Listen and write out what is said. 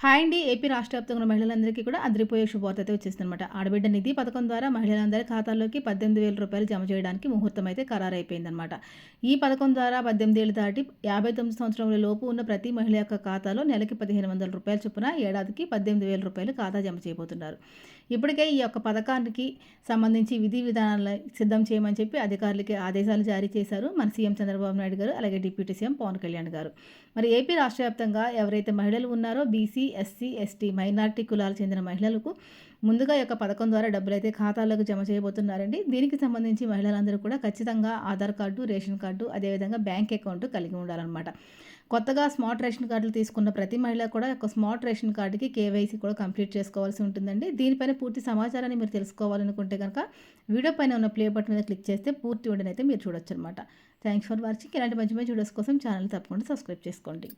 Hi అండి. AP రాష్ట్ర వ్యాప్తంగా ఉన్న మహిళలందరికీ కూడా అదిరిపోయే శుభవార్త అయితే వచ్చేసిందనమాట. ఆడబిడ్డ నిధి పథకం ద్వారా మహిళలందరి ఖాతాల్లోకి రూ. 18,000 జమ చేయడానికి ముహూర్తం అయితే ఖరారైపోయిందనమాట. ఈ పథకం ద్వారా 18 ఏళ్లు దాటి 59 సంవత్సరముల లోపు ఉన్న ప్రతి మహిళ యొక్క ఖాతాలో నెలకి రూ. 1,500 చొప్పున ఏడాదికి రూ. 18,000 ఖాతా జమ చేయబోతున్నారు. ఇప్పటికే ఈ యొక్క పథకానికి సంబంధించి విధి విధానాలను సిద్ధం చేయమని చెప్పి అధికారులకి ఆదేశాలు జారీ చేశారు మన సీఎం చంద్రబాబు నాయుడు గారు, అలాగే డిప్యూటీ సీఎం పవన్ కళ్యాణ్ గారు. మరి ఏపీ రాష్ట్ర వ్యాప్తంగా ఎవరైతే మహిళలు ఉన్నారో బీసీ, ఎస్సీ, ఎస్టీ, మైనారిటీ కులాలకు చెందిన మహిళలకు ముందుగా ఈ యొక్క పథకం ద్వారా డబ్బులైతే ఖాతాలకు జమ చేయబోతున్నారండి. దీనికి సంబంధించి మహిళలందరూ కూడా ఖచ్చితంగా ఆధార్ కార్డు, రేషన్ కార్డు, అదేవిధంగా బ్యాంక్ అకౌంట్ కలిగి ఉండాలన్నమాట. కొత్తగా స్మార్ట్ రేషన్ కార్డులు తీసుకున్న ప్రతి మహిళ కూడా ఒక స్మార్ట్ రేషన్ కార్డుకి కేవైసీ కూడా కంప్లీట్ చేసుకోవాల్సి ఉంటుందండి. దీనిపైన పూర్తి సమాచారాన్ని మీరు తెలుసుకోవాలనుకుంటే కనుక వీడియో పైన ఉన్న ప్లే బటన్ మీద క్లిక్ చేస్తే పూర్తి వీడియోని అయితే మీరు చూడొచ్చు అనమాట. Thanks for watching. ఇలాంటి మంచి మంచి వీడియోస్ కోసం ఛానల్ తప్పకుండా సబ్స్క్రైబ్ చేసుకోండి.